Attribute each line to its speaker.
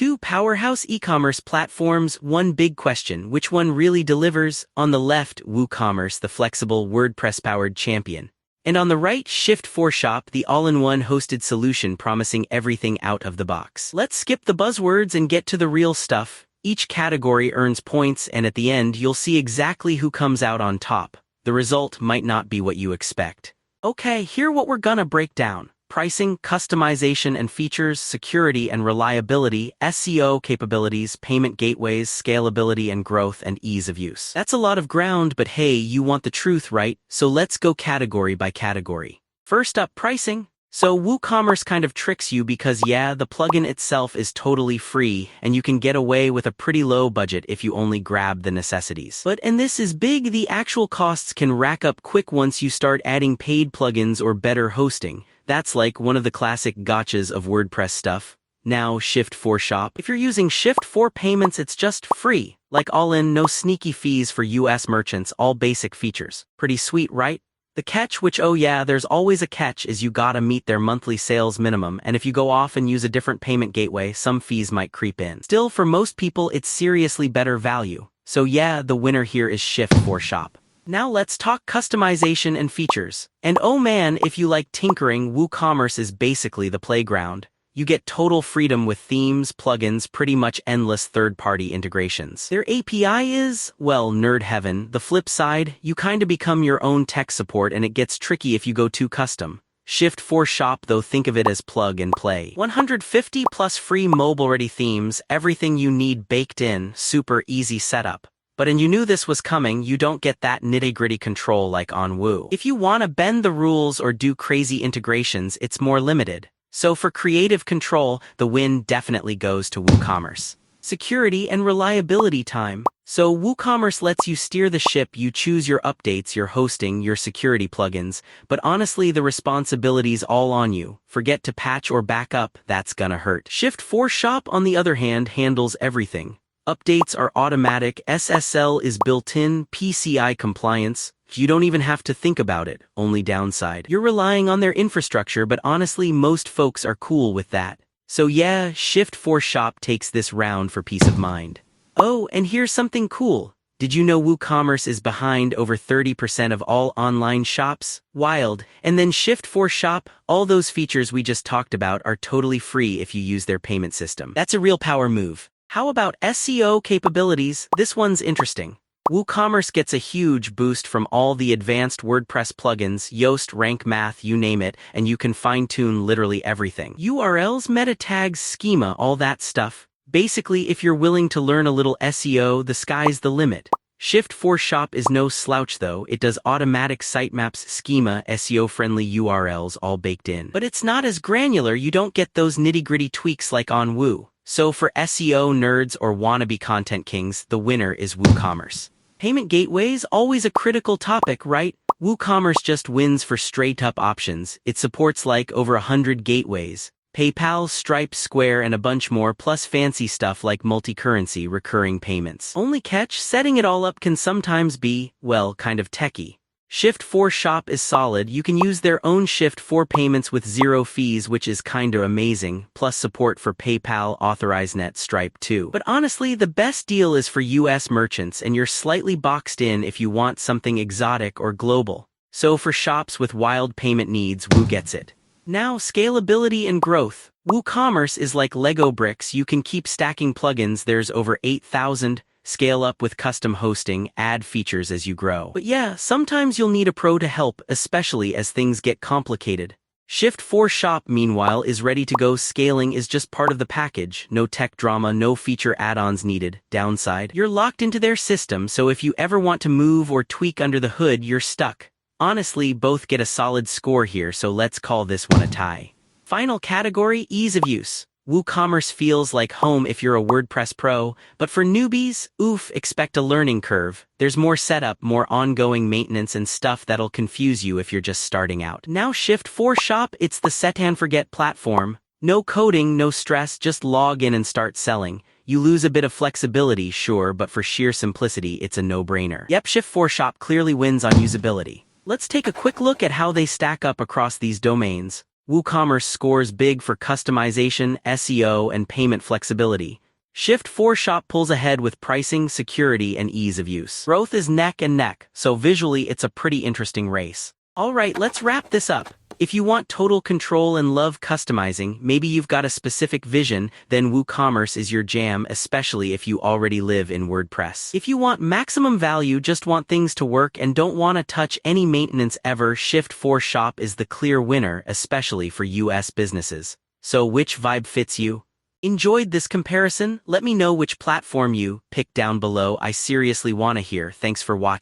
Speaker 1: Two powerhouse e-commerce platforms, one big question, which one really delivers? On the left, WooCommerce, the flexible WordPress-powered champion. And on the right, Shift4Shop, the all-in-one hosted solution promising everything out of the box. Let's skip the buzzwords and get to the real stuff. Each category earns points, and at the end, you'll see exactly who comes out on top. The result might not be what you expect. Okay, here what we're gonna break down. Pricing, customization and features, security and reliability, SEO capabilities, payment gateways, scalability and growth, and ease of use. That's a lot of ground, but hey, you want the truth, right? So let's go category by category. First up, pricing. So WooCommerce kind of tricks you because yeah, the plugin itself is totally free, and you can get away with a pretty low budget if you only grab the necessities. But, and this is big, the actual costs can rack up quick once you start adding paid plugins or better hosting. That's like one of the classic gotchas of WordPress stuff. Now, Shift4Shop. If you're using Shift4 payments, it's just free. Like all in, no sneaky fees for US merchants, all basic features. Pretty sweet, right? The catch, which oh yeah, there's always a catch, is you gotta meet their monthly sales minimum, and if you go off and use a different payment gateway, some fees might creep in. Still, for most people, it's seriously better value. So yeah, the winner here is Shift4Shop. Now let's talk customization and features. And oh man, if you like tinkering, WooCommerce is basically the playground. You get total freedom with themes, plugins, pretty much endless third-party integrations. Their API is, well, nerd heaven. The flip side, you kinda become your own tech support and it gets tricky if you go too custom. Shift4Shop though, think of it as plug and play. 150 plus free mobile-ready themes, everything you need baked in, super easy setup. But and you knew this was coming, you don't get that nitty-gritty control like on Woo. If you wanna bend the rules or do crazy integrations, it's more limited. So for creative control, the win definitely goes to WooCommerce. Security and reliability time. So WooCommerce lets you steer the ship, you choose your updates, your hosting, your security plugins, but honestly the responsibility's all on you. Forget to patch or back up, that's gonna hurt. Shift4Shop on the other hand handles everything. Updates are automatic, SSL is built-in, PCI compliance. You don't even have to think about it, only downside. You're relying on their infrastructure, but honestly most folks are cool with that. So yeah, Shift4Shop takes this round for peace of mind. Oh, and here's something cool. Did you know WooCommerce is behind over 30% of all online shops? Wild. And then Shift4Shop, all those features we just talked about are totally free if you use their payment system. That's a real power move. How about SEO capabilities? This one's interesting. WooCommerce gets a huge boost from all the advanced WordPress plugins, Yoast, Rank Math, you name it, and you can fine-tune literally everything. URLs, meta tags, schema, all that stuff. Basically, if you're willing to learn a little SEO, the sky's the limit. Shift4Shop is no slouch though, it does automatic sitemaps, schema, SEO-friendly URLs all baked in. But it's not as granular, you don't get those nitty-gritty tweaks like on Woo. So for SEO nerds or wannabe content kings, the winner is WooCommerce. Payment gateways, always a critical topic, right? WooCommerce just wins for straight-up options. It supports like over 100 gateways. PayPal, Stripe, Square, and a bunch more, plus fancy stuff like multi-currency recurring payments. Only catch, setting it all up can sometimes be, well, kind of techie. Shift4Shop is solid, you can use their own Shift4 payments with zero fees, which is kinda amazing, plus support for PayPal, AuthorizeNet, Stripe too. But honestly, the best deal is for US merchants and you're slightly boxed in if you want something exotic or global. So for shops with wild payment needs, Woo gets it. Now, scalability and growth. WooCommerce is like Lego bricks, you can keep stacking plugins, there's over 8,000. Scale up with custom hosting, add features as you grow. But yeah, sometimes you'll need a pro to help, especially as things get complicated. Shift4Shop, meanwhile, is ready to go. Scaling is just part of the package. No tech drama, no feature add-ons needed. Downside, you're locked into their system, so if you ever want to move or tweak under the hood, you're stuck. Honestly, both get a solid score here, so let's call this one a tie. Final category, ease of use. WooCommerce feels like home if you're a WordPress pro, but for newbies, oof, expect a learning curve. There's more setup, more ongoing maintenance and stuff that'll confuse you if you're just starting out. Now Shift4Shop, it's the set and forget platform. No coding, no stress, just log in and start selling. You lose a bit of flexibility, sure, but for sheer simplicity, it's a no-brainer. Yep, Shift4Shop clearly wins on usability. Let's take a quick look at how they stack up across these domains. WooCommerce scores big for customization, SEO, and payment flexibility. Shift4Shop pulls ahead with pricing, security, and ease of use. Growth is neck and neck, so visually it's a pretty interesting race. Alright, let's wrap this up. If you want total control and love customizing, maybe you've got a specific vision, then WooCommerce is your jam, especially if you already live in WordPress. If you want maximum value, just want things to work and don't want to touch any maintenance ever, Shift4Shop is the clear winner, especially for US businesses. So which vibe fits you? Enjoyed this comparison? Let me know which platform you pick down below. I seriously want to hear. Thanks for watching.